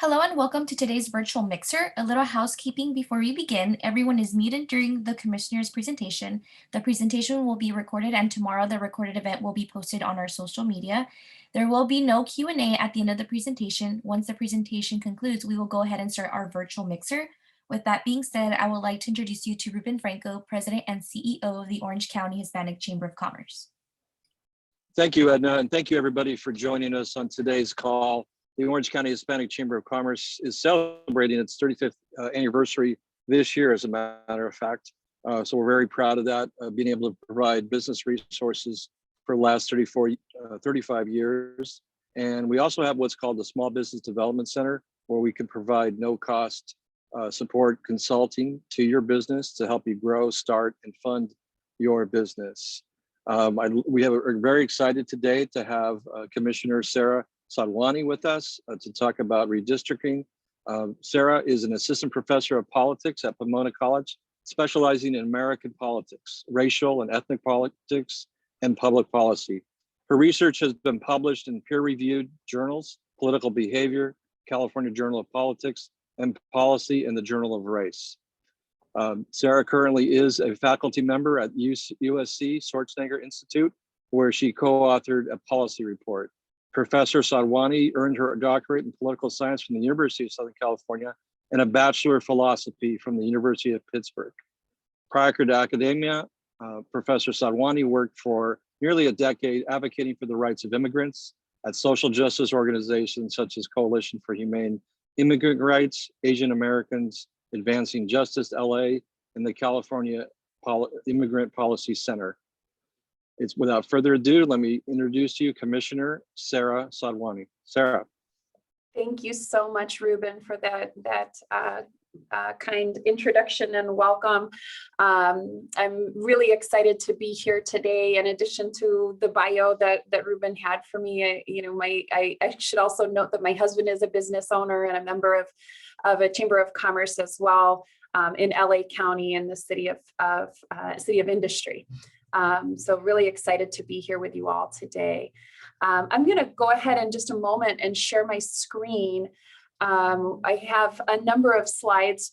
Hello and welcome to today's virtual mixer. A little housekeeping before we begin. Everyone is muted during the commissioner's presentation. The presentation will be recorded and tomorrow the recorded event will be posted on our social media. There will be no Q&A at the end of the presentation. Once the presentation concludes, we will go ahead and start our virtual mixer. With that being said, I would like to introduce you to Ruben Franco, President and CEO of the Orange County Hispanic Chamber of Commerce. Thank you, Edna, and thank you everybody for joining us on today's call. The Orange County Hispanic Chamber of Commerce is celebrating its 35th anniversary this year, as a matter of fact. So we're very proud of that, being able to provide business resources for the last 35 years. And we also have what's called the Small Business Development Center, where we can provide no-cost support consulting to your business to help you grow, start, and fund your business. We're very excited today to have Commissioner Sarah Sadhwani with us to talk about redistricting. Sarah is an assistant professor of politics at Pomona College, specializing in American politics, racial and ethnic politics, and public policy. Her research has been published in peer-reviewed journals, Political Behavior, California Journal of Politics and Policy, and the Journal of Race. Sarah currently is a faculty member at USC Schwarzenegger Institute, where she co-authored a policy report. Professor Sadhwani earned her doctorate in political science from the University of Southern California and a bachelor of philosophy from the University of Pittsburgh. Prior to academia, Professor Sadhwani worked for nearly a decade advocating for the rights of immigrants at social justice organizations such as Coalition for Humane Immigrant Rights, Asian Americans Advancing Justice LA, and the California Immigrant Policy Center. It's without further ado, let me introduce to you Commissioner Sarah Sadhwani. Sarah. Thank you so much, Ruben, for that kind introduction and welcome. I'm really excited to be here today. In addition to the bio that Ruben had for me, I should also note that my husband is a business owner and a member of a Chamber of Commerce as well in LA County in the city of Industry. So really excited to be here with you all today. I'm going to go ahead in just a moment and share my screen. I have a number of slides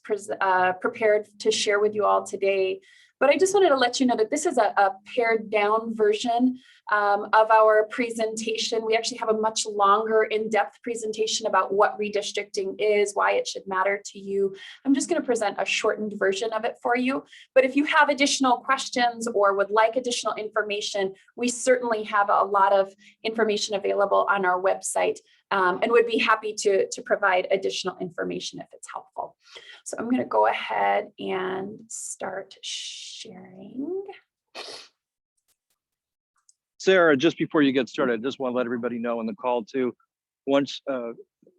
prepared to share with you all today, but I just wanted to let you know that this is a pared down version of our presentation. We actually have a much longer in-depth presentation about what redistricting is, why it should matter to you. I'm just going to present a shortened version of it for you. But if you have additional questions or would like additional information, we certainly have a lot of information available on our website and would be happy to provide additional information if it's helpful. So I'm going to go ahead and start sharing. Sarah, just before you get started, I just want to let everybody know on the call too, once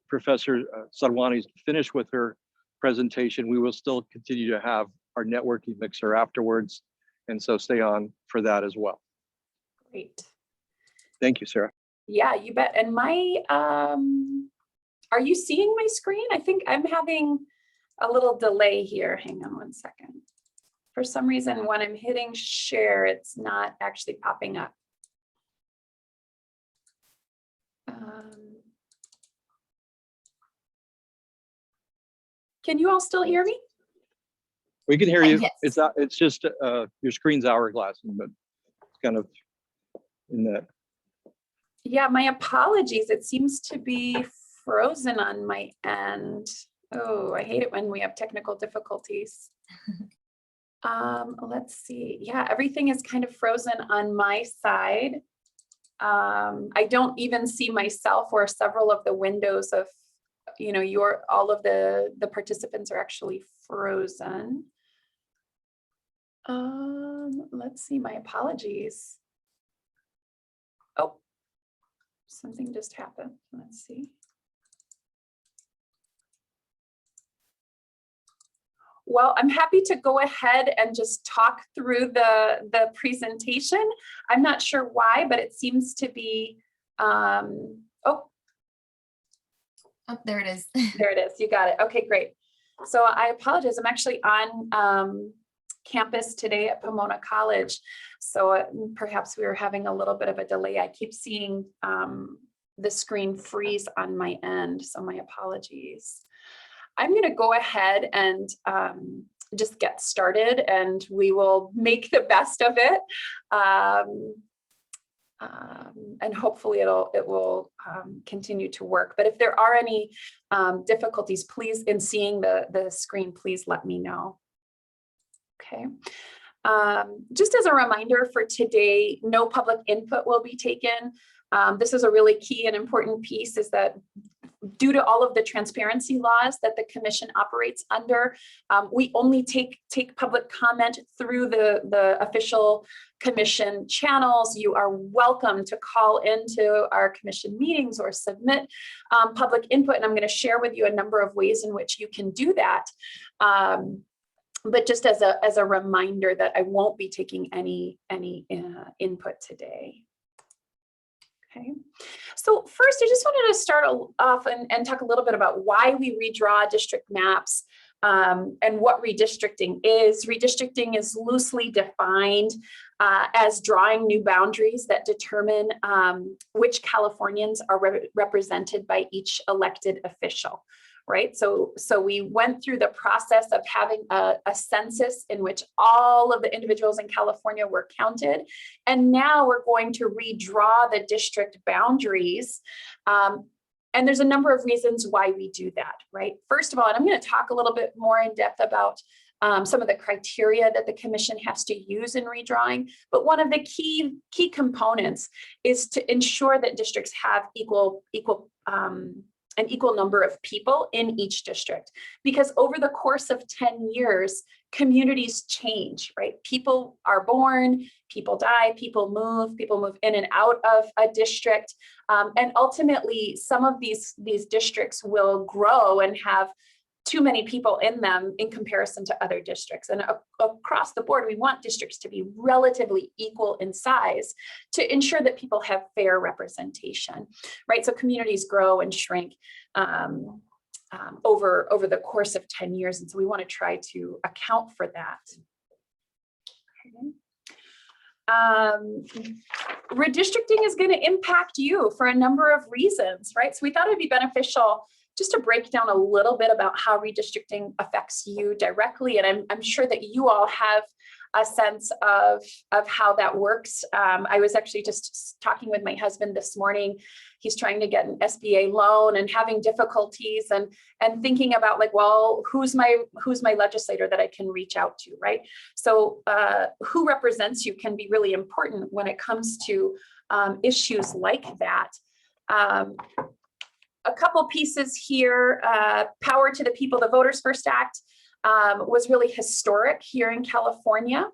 Professor Sadhwani is finished with her presentation, we will still continue to have our networking mixer afterwards. And so stay on for that as well. Great. Thank you, Sarah. Yeah, you bet. And are you seeing my screen? I think I'm having a little delay here. Hang on one second. For some reason, when I'm hitting share, it's not actually popping up. Can you all still hear me? We can hear you. Yes. It's just your screen's hourglass, but it's kind of in that. Yeah, my apologies. It seems to be frozen on my end. Oh, I hate it when we have technical difficulties. Let's see. Yeah, everything is kind of frozen on my side. I don't even see myself or several of the windows of, all of the participants are actually frozen. Let's see, my apologies. Oh, something just happened. Let's see. Well, I'm happy to go ahead and just talk through the presentation. I'm not sure why, but it seems to be, Oh, there it is. There it is. You got it. Okay, great. So I apologize. I'm actually on campus today at Pomona College. So perhaps we were having a little bit of a delay. I keep seeing the screen freeze on my end, so my apologies. I'm going to go ahead and just get started, and we will make the best of it. And hopefully it will continue to work. But if there are any difficulties, please, in seeing the screen, please let me know. Okay. Just as a reminder for today, no public input will be taken. This is a really key and important piece, is that due to all of the transparency laws that the commission operates under, we only take public comment through the official commission channels. You are welcome to call into our commission meetings or submit public input, and I'm going to share with you a number of ways in which you can do that. But just as a reminder that I won't be taking any input today. Okay, so first I just wanted to start off and talk a little bit about why we redraw district maps and what redistricting is. Redistricting is loosely defined as drawing new boundaries that determine which Californians are represented by each elected official. Right, so we went through the process of having a census in which all of the individuals in California were counted, and now we're going to redraw the district boundaries. And there's a number of reasons why we do that, right? First of all, and I'm going to talk a little bit more in depth about some of the criteria that the commission has to use in redrawing, but one of the key components is to ensure that districts have an equal number of people in each district, because over the course of 10 years, communities change, right? People are born, people die, people move in and out of a district. And ultimately, some of these districts will grow and have too many people in them in comparison to other districts. And across the board, we want districts to be relatively equal in size to ensure that people have fair representation, right? So communities grow and shrink over the course of 10 years. And so we want to try to account for that. Okay. Redistricting is going to impact you for a number of reasons, right? So we thought it'd be beneficial just to break down a little bit about how redistricting affects you directly. And I'm sure that you all have a sense of how that works. I was actually just talking with my husband this morning. He's trying to get an SBA loan and having difficulties and thinking about, like, well, who's my legislator that I can reach out to, right? So who represents you can be really important when it comes to issues like that. A couple pieces here. Power to the People, the Voters First Act was really historic here in California,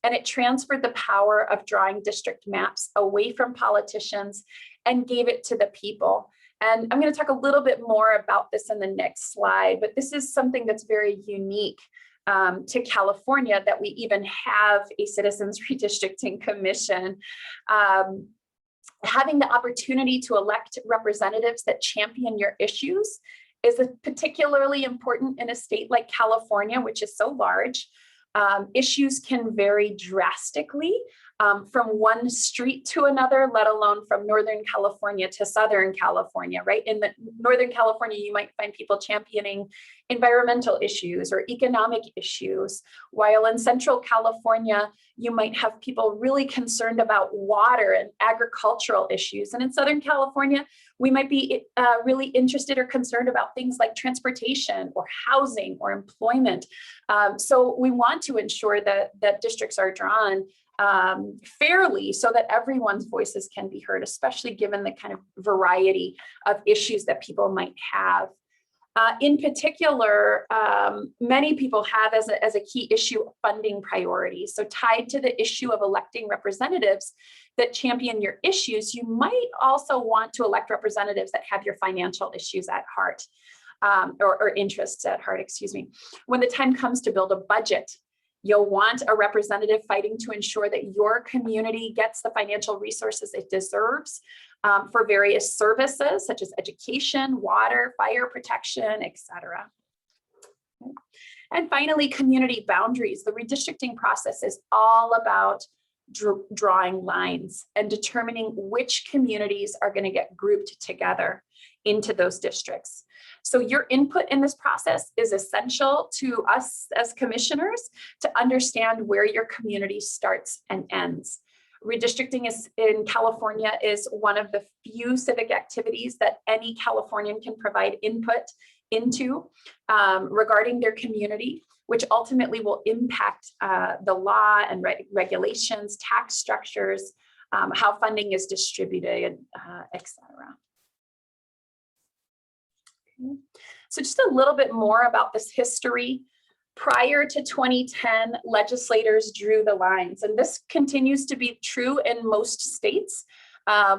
and it transferred the power of drawing district maps away from politicians and gave it to the people. And I'm going to talk a little bit more about this in the next slide, but this is something that's very unique to California, that we even have a Citizens Redistricting Commission. Having the opportunity to elect representatives that champion your issues is particularly important in a state like California, which is so large. Issues can vary drastically from one street to another, let alone from Northern California to Southern California, right? In Northern California, you might find people championing environmental issues or economic issues, while in Central California, you might have people really concerned about water and agricultural issues. And in Southern California, we might be really interested or concerned about things like transportation or housing or employment. So we want to ensure that districts are drawn fairly so that everyone's voices can be heard, especially given the kind of variety of issues that people might have. In particular, many people have as a key issue funding priorities. So tied to the issue of electing representatives that champion your issues, you might also want to elect representatives that have your financial issues at heart, or interests at heart, excuse me. When the time comes to build a budget, you'll want a representative fighting to ensure that your community gets the financial resources it deserves for various services such as education, water, fire protection, etc. And finally, community boundaries. The redistricting process is all about drawing lines and determining which communities are going to get grouped together into those districts. So your input in this process is essential to us as commissioners to understand where your community starts and ends. Redistricting in California is one of the few civic activities that any Californian can provide input into regarding their community, which ultimately will impact the law and regulations, tax structures, how funding is distributed, et cetera. Okay. So just a little bit more about this history. Prior to 2010, legislators drew the lines, and this continues to be true in most states,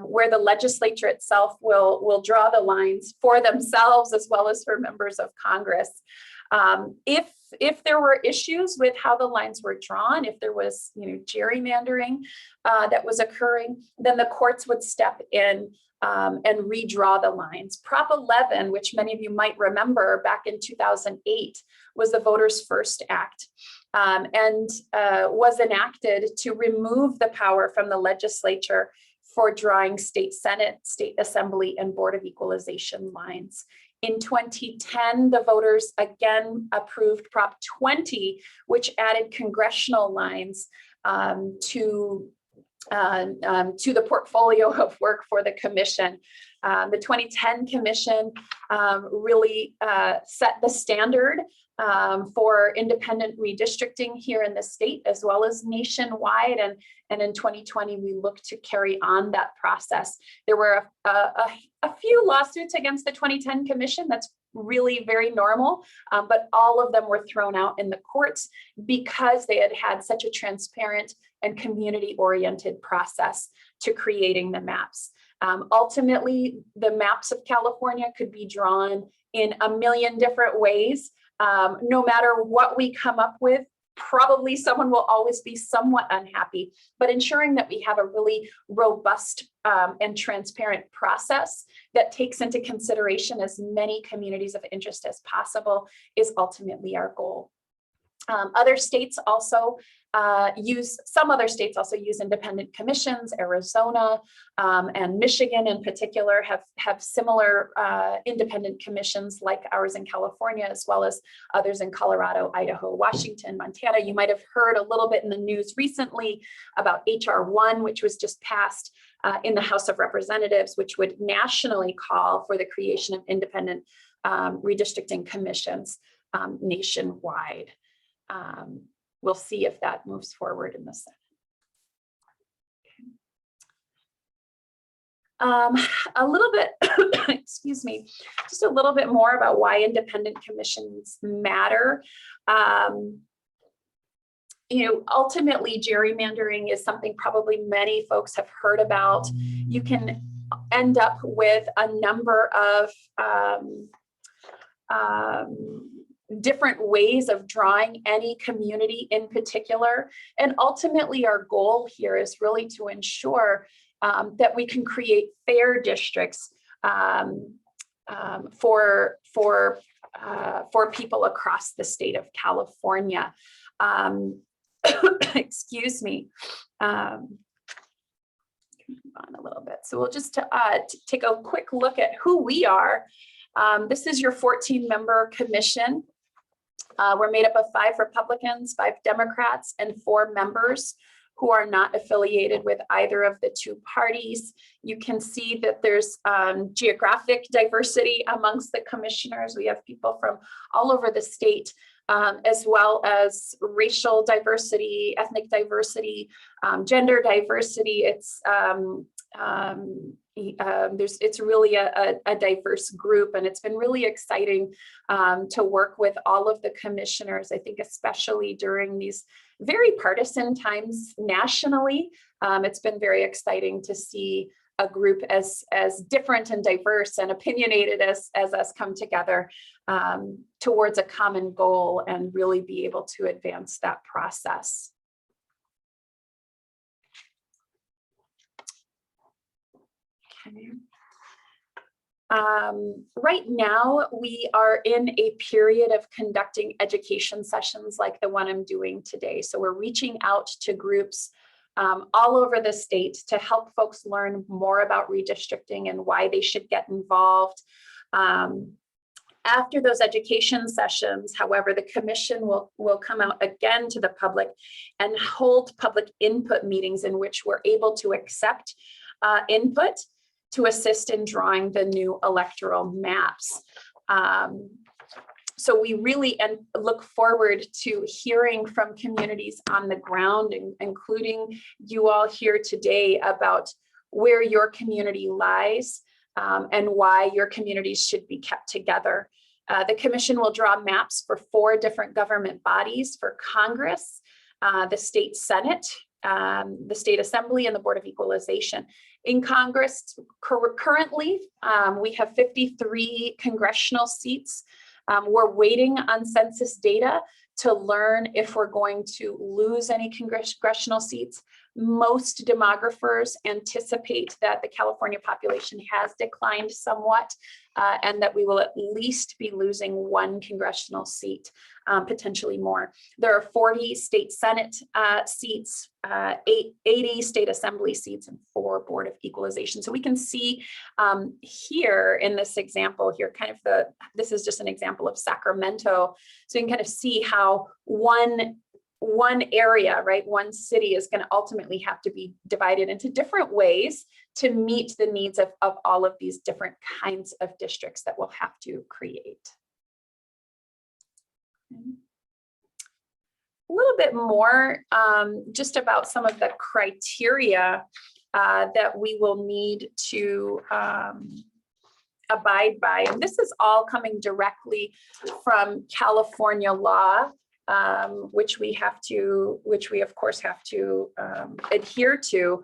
where the legislature itself will draw the lines for themselves as well as for members of Congress. If there were issues with how the lines were drawn, if there was gerrymandering that was occurring, then the courts would step in and redraw the lines. Prop 11, which many of you might remember back in 2008, was the Voters First Act, and was enacted to remove the power from the legislature for drawing state Senate, state Assembly, and Board of Equalization lines. In 2010, the voters again approved Prop 20, which added congressional lines to the portfolio of work for the commission. The 2010 commission really set the standard for independent redistricting here in the state as well as nationwide, and in 2020 we look to carry on that process. There were a few lawsuits against the 2010 commission. That's really very normal, but all of them were thrown out in the courts because they had such a transparent and community-oriented process to creating the maps. Ultimately, the maps of California could be drawn in a million different ways. No matter what we come up with, probably someone will always be somewhat unhappy, but ensuring that we have a really robust and transparent process that takes into consideration as many communities of interest as possible is ultimately our goal. Other states also some other states also use independent commissions. Arizona and Michigan in particular have similar independent commissions like ours in California, as well as others in Colorado, Idaho, Washington, Montana. You might have heard a little bit in the news recently about HR 1, which was just passed in the House of Representatives, which would nationally call for the creation of independent redistricting commissions nationwide. We'll see if that moves forward in the Senate. A little bit, excuse me, just a little bit more about why independent commissions matter. Ultimately, gerrymandering is something probably many folks have heard about. You can end up with a number of different ways of drawing any community in particular. And ultimately, our goal here is really to ensure that we can create fair districts for people across the state of California. Excuse me. Move on a little bit. So we'll just take a quick look at who we are. This is your 14-member commission. We're made up of 5 Republicans, 5 Democrats, and 4 members who are not affiliated with either of the 2 parties. You can see that there's geographic diversity amongst the commissioners. We have people from all over the state, as well as racial diversity, ethnic diversity, gender diversity. It's really a diverse group, and it's been really exciting to work with all of the commissioners. I think especially during these very partisan times nationally, it's been very exciting to see a group as different and diverse and opinionated as us come together towards a common goal and really be able to advance that process. Okay. Right now, we are in a period of conducting education sessions like the one I'm doing today. So we're reaching out to groups all over the state to help folks learn more about redistricting and why they should get involved. After those education sessions, however, the commission will come out again to the public and hold public input meetings in which we're able to accept input to assist in drawing the new electoral maps. So we really look forward to hearing from communities on the ground, including you all here today, about where your community lies and why your communities should be kept together. The commission will draw maps for 4 different government bodies: for Congress, the state Senate, the state Assembly, and the Board of Equalization. In Congress, currently, we have 53 congressional seats. We're waiting on census data to learn if we're going to lose any congressional seats. Most demographers anticipate that the California population has declined somewhat, and that we will at least be losing 1 congressional seat, potentially more. There are 40 state Senate seats, 80 state Assembly seats, and 4 Board of Equalization. So we can see here in this example here, kind of this is just an example of Sacramento. So you can kind of see how one area, right, one city is going to ultimately have to be divided into different ways to meet the needs of all of these different kinds of districts that we'll have to create. A little bit more just about some of the criteria that we will need to abide by. And this is all coming directly from California law, which we of course have to adhere to.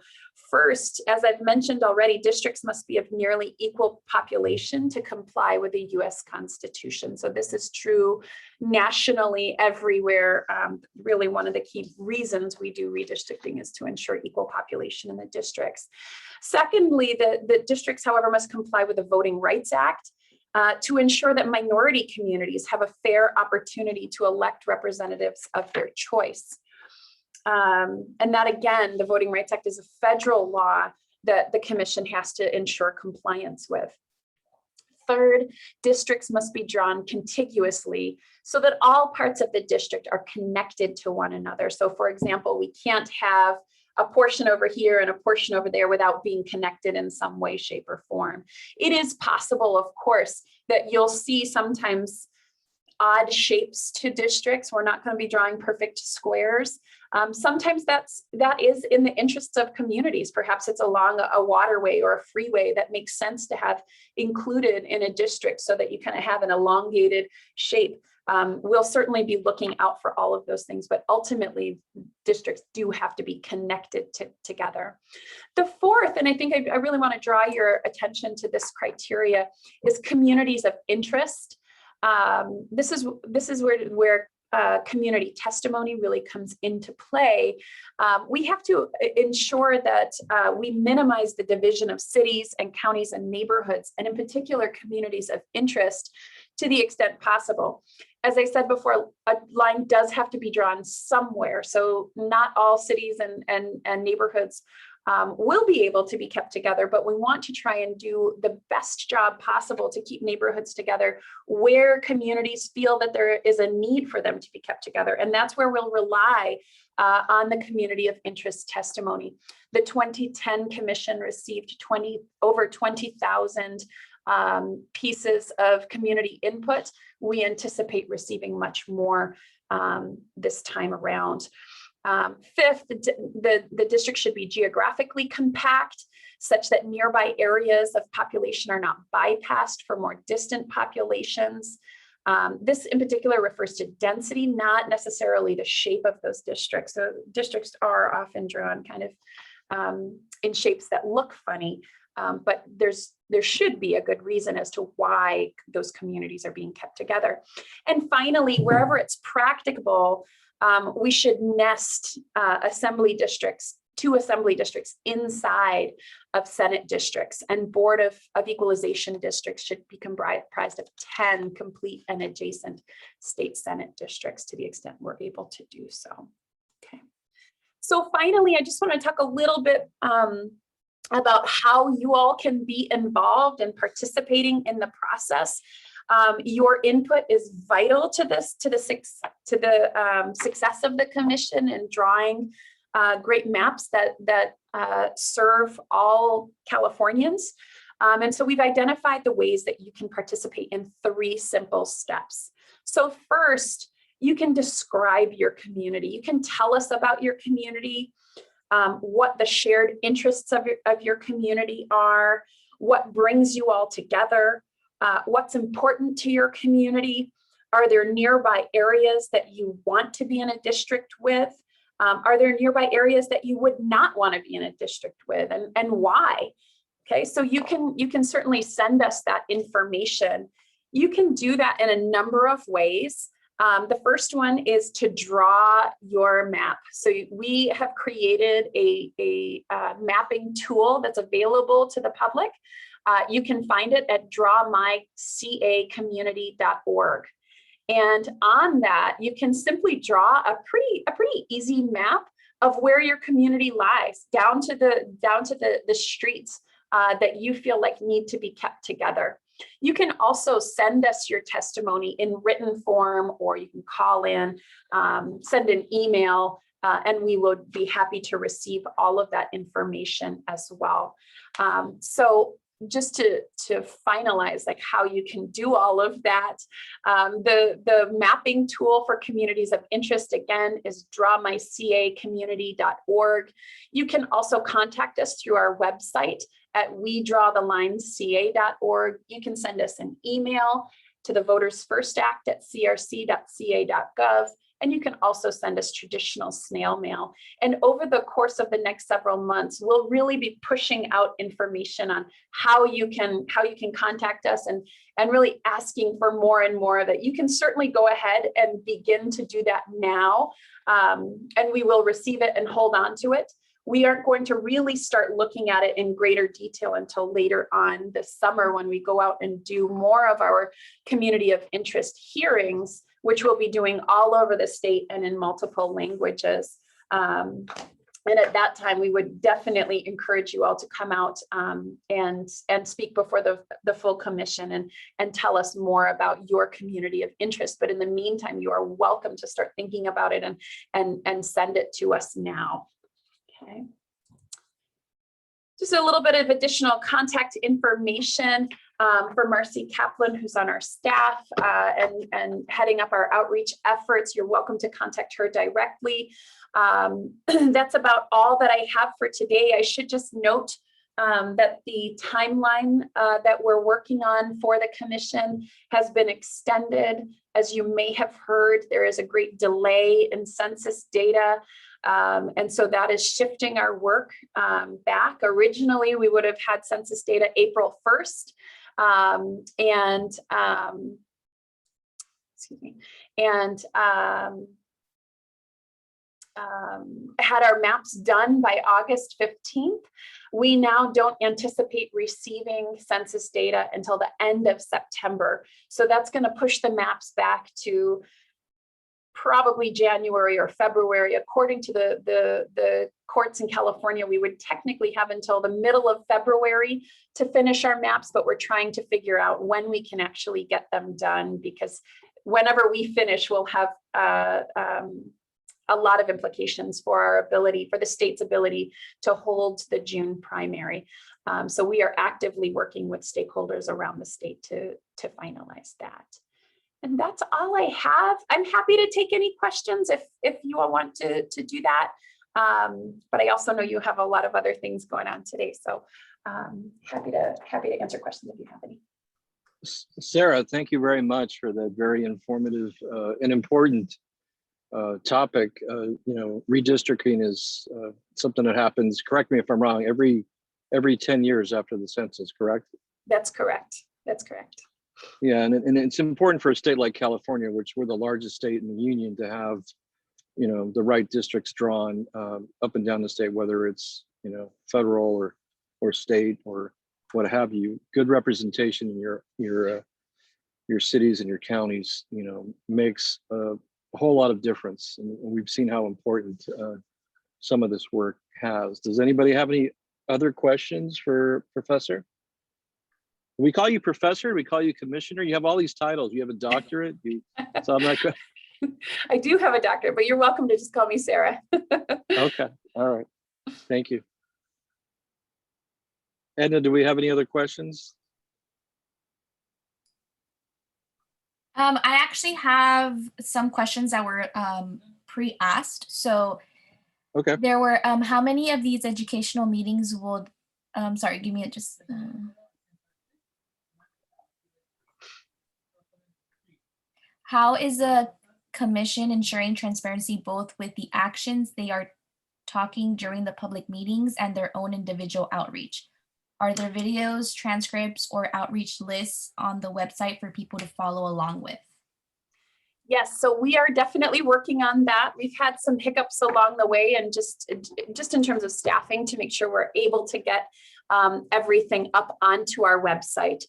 First, as I've mentioned already, districts must be of nearly equal population to comply with the US Constitution. So this is true nationally everywhere. Really one of the key reasons we do redistricting is to ensure equal population in the districts. Secondly, the districts, however, must comply with the Voting Rights Act to ensure that minority communities have a fair opportunity to elect representatives of their choice. And that, again, the Voting Rights Act is a federal law that the commission has to ensure compliance with. Third, districts must be drawn contiguously so that all parts of the district are connected to one another. So, for example, we can't have a portion over here and a portion over there without being connected in some way, shape, or form. It is possible, of course, that you'll see sometimes odd shapes to districts. We're not going to be drawing perfect squares. Sometimes that is in the interests of communities. Perhaps it's along a waterway or a freeway that makes sense to have included in a district so that you kind of have an elongated shape. We'll certainly be looking out for all of those things, but ultimately districts do have to be connected together. The fourth, and I think I really want to draw your attention to this criteria, is communities of interest. This is where community testimony really comes into play. We have to ensure that we minimize the division of cities and counties and neighborhoods, and in particular communities of interest, to the extent possible. As I said before, a line does have to be drawn somewhere. So not all cities and neighborhoods will be able to be kept together, but we want to try and do the best job possible to keep neighborhoods together where communities feel that there is a need for them to be kept together. And that's where we'll rely on the community of interest testimony. The 2010 commission received over 20,000 pieces of community input. We anticipate receiving much more this time around. Fifth, the district should be geographically compact such that nearby areas of population are not bypassed for more distant populations. This in particular refers to density, not necessarily the shape of those districts. So districts are often drawn kind of in shapes that look funny, but there should be a good reason as to why those communities are being kept together. And finally, wherever it's practicable, we should nest two assembly districts inside of Senate districts, and Board of Equalization districts should be comprised of 10 complete and adjacent state Senate districts to the extent we're able to do so. Okay. So finally, I just want to talk a little bit about how you all can be involved and participating in the process. Your input is vital to this, to the success of the commission and drawing great maps that serve all Californians. And so we've identified the ways that you can participate in 3 simple steps. So first, you can describe your community. You can tell us about your community, what the shared interests of your community are, what brings you all together, what's important to your community. Are there nearby areas that you want to be in a district with? Are there nearby areas that you would not want to be in a district with, and why? Okay, so you can certainly send us that information. You can do that in a number of ways. The first one is to draw your map. So we have created a mapping tool that's available to the public. You can find it at drawmycacommunity.org. And on that, you can simply draw a pretty easy map of where your community lies, down to the streets that you feel like need to be kept together. You can also send us your testimony in written form, or you can call in, send an email, and we would be happy to receive all of that information as well. So just to finalize, like, how you can do all of that, the mapping tool for communities of interest, again, is drawmycacommunity.org. You can also contact us through our website at wedrawthelinesca.org. You can send us an email to the Voters First Act at crc.ca.gov. And you can also send us traditional snail mail. And over the course of the next several months, we'll really be pushing out information on how you can contact us, and really asking for more and more of it. You can certainly go ahead and begin to do that now, and we will receive it and hold on to it. We aren't going to really start looking at it in greater detail until later on this summer, when we go out and do more of our community of interest hearings, which we'll be doing all over the state and in multiple languages. And at that time, we would definitely encourage you all to come out and speak before the full commission and tell us more about your community of interest. But in the meantime, you are welcome to start thinking about it and send it to us now. Okay. Just a little bit of additional contact information for Marcy Kaplan, who's on our staff and heading up our outreach efforts. You're welcome to contact her directly. That's about all that I have for today. I should just note that the timeline that we're working on for the commission has been extended. As you may have heard, there is a great delay in census data. And so that is shifting our work back. Originally, we would have had census data April 1st. Had our maps done by August 15th. We now don't anticipate receiving census data until the end of September. So that's going to push the maps back to probably January or February. According to the courts in California, we would technically have until the middle of February to finish our maps, but we're trying to figure out when we can actually get them done, because whenever we finish, we'll have a lot of implications for our ability, for the state's ability to hold the June primary. So we are actively working with stakeholders around the state to finalize that. And that's all I have. I'm happy to take any questions if you all want to do that. But I also know you have a lot of other things going on today. So happy to answer questions if you have any. Sarah, thank you very much for that very informative and important topic. Redistricting is something that happens, correct me if I'm wrong, every 10 years after the census, correct? That's correct. That's correct. Yeah, and it's important for a state like California, which we're the largest state in the union, to have, the right districts drawn up and down the state, whether it's, federal or state or what have you. Good representation in your cities and your counties, makes a whole lot of difference. And we've seen how important some of this work has. Does anybody have any other questions for Professor? We call you Professor, we call you Commissioner. You have all these titles. You have a doctorate. So I'm not. I do have a doctorate, but you're welcome to just call me Sarah. Okay. All right. Thank you. Edna, do we have any other questions? I actually have some questions that were pre-asked. So Okay. there were, how many of these educational meetings will, sorry, give me a just. How is the commission ensuring transparency both with the actions they are talking during the public meetings and their own individual outreach? Are there videos, transcripts, or outreach lists on the website for people to follow along with? Yes, so we are definitely working on that. We've had some hiccups along the way, and just in terms of staffing to make sure we're able to get everything up onto our website.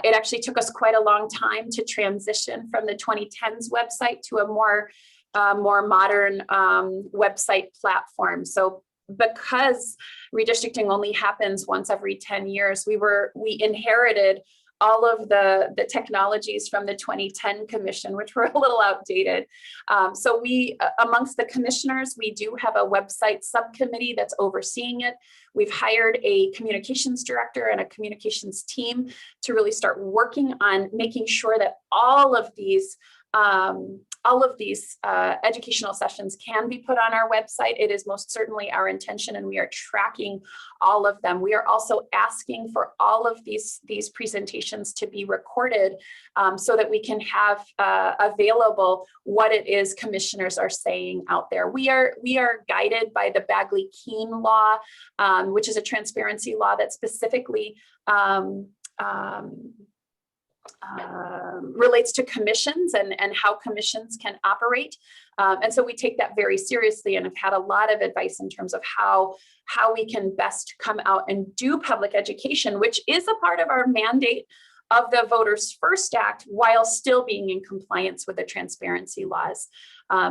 It actually took us quite a long time to transition from the 2010s website to a more modern website platform. So because redistricting only happens once every 10 years, we inherited all of the technologies from the 2010 commission, which were a little outdated. So we, amongst the commissioners, we do have a website subcommittee that's overseeing it. We've hired a communications director and a communications team to really start working on making sure that all of these educational sessions can be put on our website. It is most certainly our intention, and we are tracking all of them. We are also asking for all of these presentations to be recorded so that we can have available what it is commissioners are saying out there. We are guided by the Bagley-Keene law, which is a transparency law that specifically relates to commissions and how commissions can operate. And so we take that very seriously and have had a lot of advice in terms of how we can best come out and do public education, which is a part of our mandate of the Voters First Act, while still being in compliance with the transparency laws.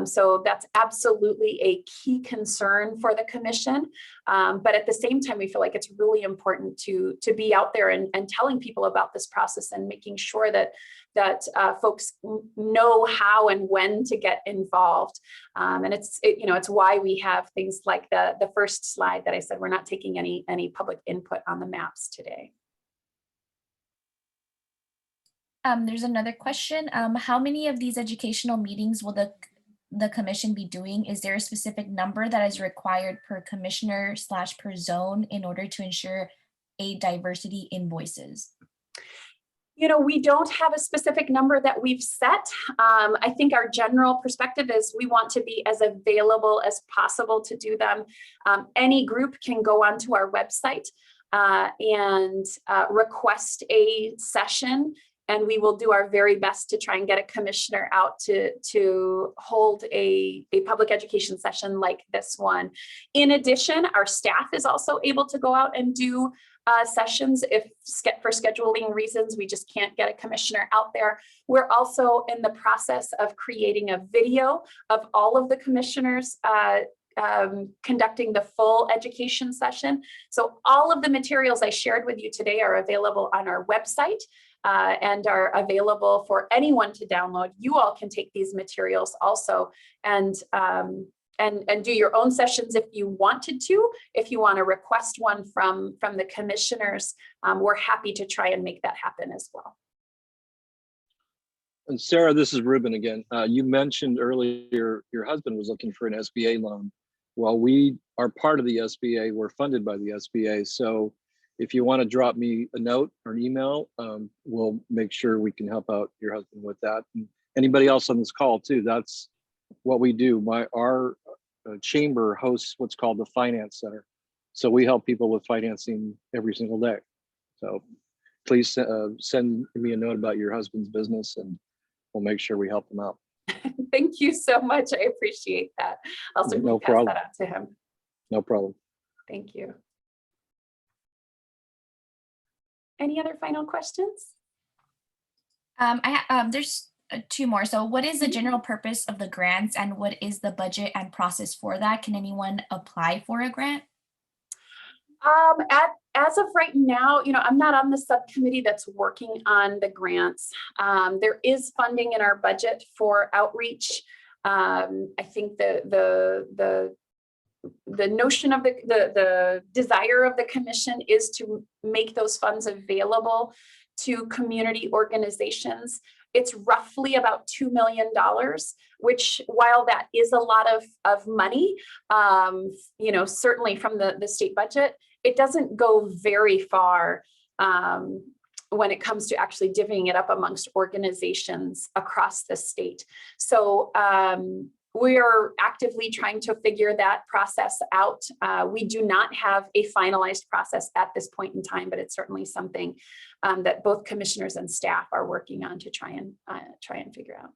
So that's absolutely a key concern for the commission. But at the same time, we feel like it's really important to be out there and telling people about this process and making sure that folks know how and when to get involved. And it's why we have things like the first slide that I said, we're not taking any public input on the maps today. There's another question. How many of these educational meetings will the commission be doing? Is there a specific number that is required per commissioner / per zone in order to ensure a diversity in voices? We don't have a specific number that we've set. I think our general perspective is we want to be as available as possible to do them. Any group can go onto our website and request a session, and we will do our very best to try and get a commissioner out to hold a public education session like this one. In addition, our staff is also able to go out and do sessions if for scheduling reasons we just can't get a commissioner out there. We're also in the process of creating a video of all of the commissioners conducting the full education session. So all of the materials I shared with you today are available on our website and are available for anyone to download. You all can take these materials also and do your own sessions if you wanted to. If you want to request one from the commissioners, we're happy to try and make that happen as well. And Sarah, this is Ruben again. You mentioned earlier your husband was looking for an SBA loan. Well, we are part of the SBA. We're funded by the SBA. So if you want to drop me a note or an email, we'll make sure we can help out your husband with that. And anybody else on this call too, that's what we do. Our chamber hosts what's called the Finance Center. So we help people with financing every single day. So please send me a note about your husband's business and we'll make sure we help them out. Thank you so much. I appreciate that. I'll certainly pass that out to him. No problem. Thank you. Any other final questions? There's Two more. So what is the general purpose of the grants and what is the budget and process for that? Can anyone apply for a grant? As of right now, I'm not on the subcommittee that's working on the grants. There is funding in our budget for outreach. I think the notion of the desire of the commission is to make those funds available to community organizations. It's roughly about $2 million, which, while that is a lot of money, certainly from the state budget, it doesn't go very far when it comes to actually divvying it up amongst organizations across the state. So we are actively trying to figure that process out. We do not have a finalized process at this point in time, but it's certainly something that both commissioners and staff are working on to try and figure out.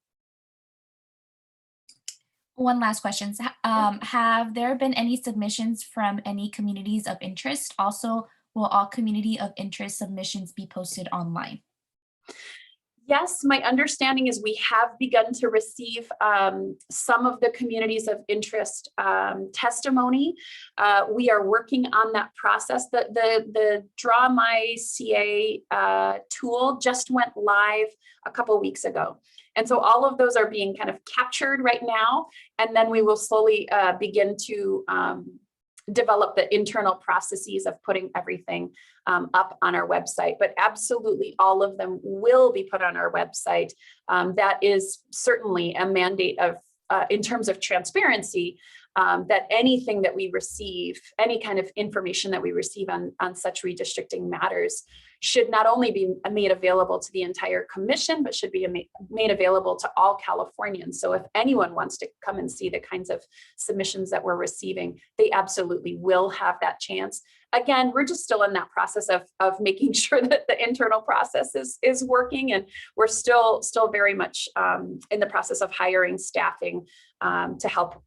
One last question. Have there been any submissions from any communities of interest? Also, will all community of interest submissions be posted online? Yes, my understanding is we have begun to receive some of the communities of interest testimony. We are working on that process. The Draw My CA tool just went live a couple of weeks ago. And so all of those are being kind of captured right now. And then we will slowly begin to develop the internal processes of putting everything up on our website, but absolutely all of them will be put on our website. That is certainly a mandate of, in terms of transparency, that anything that we receive, any kind of information that we receive on such redistricting matters should not only be made available to the entire commission, but should be made available to all Californians. So if anyone wants to come and see the kinds of submissions that we're receiving, they absolutely will have that chance. Again, we're just still in that process of making sure that the internal process is working, and we're still very much in the process of hiring staffing to help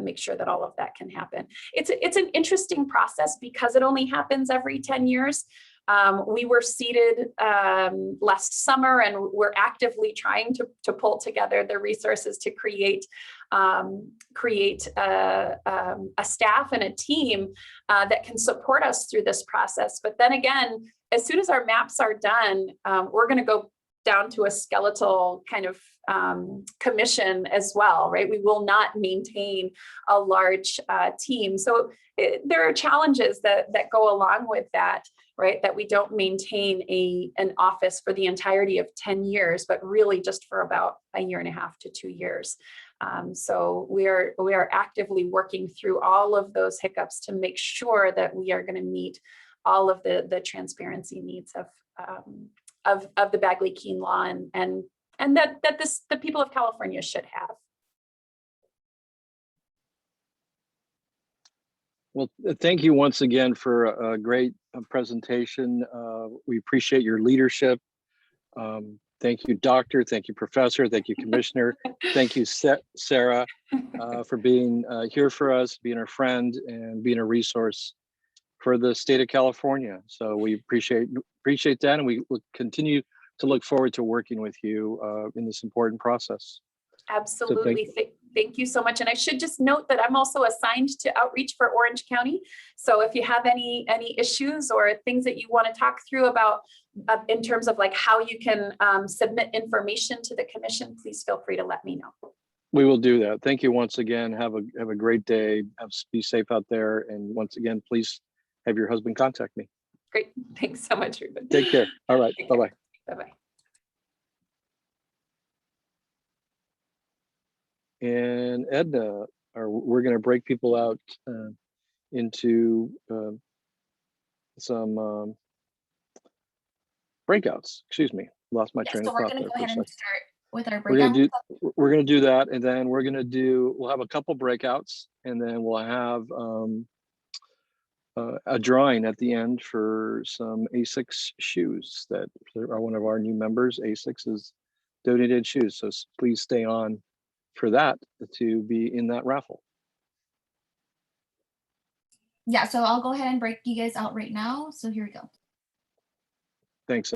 make sure that all of that can happen. It's an interesting process because it only happens every 10 years. We were seated last summer, and we're actively trying to pull together the resources to create a staff and a team that can support us through this process. But then again, as soon as our maps are done, we're going to go down to a skeletal kind of commission as well, right? We will not maintain a large team. So there are challenges that go along with that, right? That we don't maintain an office for the entirety of 10 years, but really just for about 1.5 to 2 years. So we are actively working through all of those hiccups to make sure that we are going to meet all of the transparency needs of the Bagley-Keene law and that the people of California should have. Well, thank you once again for a great presentation. We appreciate your leadership. Thank you, Doctor. Thank you, Professor. Thank you, Commissioner. Thank you, Sarah, for being here for us, being our friend, and being a resource for the state of California. So we appreciate that, and we will continue to look forward to working with you in this important process. Absolutely. So thank you so much. And I should just note that I'm also assigned to outreach for Orange County. So if you have any issues or things that you want to talk through about in terms of like how you can submit information to the commission, please feel free to let me know. We will do that. Thank you once again. Have a great day. Be safe out there. And once again, please have your husband contact me. Great. Thanks so much, Ruben. Take care. All right. Bye-bye. Bye-bye. And Edna, we're going to break people out into some breakouts. Excuse me, lost my train of thought. So we're going to go ahead and start with our breakout. We're going to do that, and then we'll have a couple breakouts, and then we'll have a drawing at the end for some ASICS shoes that are one of our new members. ASICS is donated shoes, so please stay on for that to be in that raffle. Yeah, so I'll go ahead and break you guys out right now. So here we go. Thanks.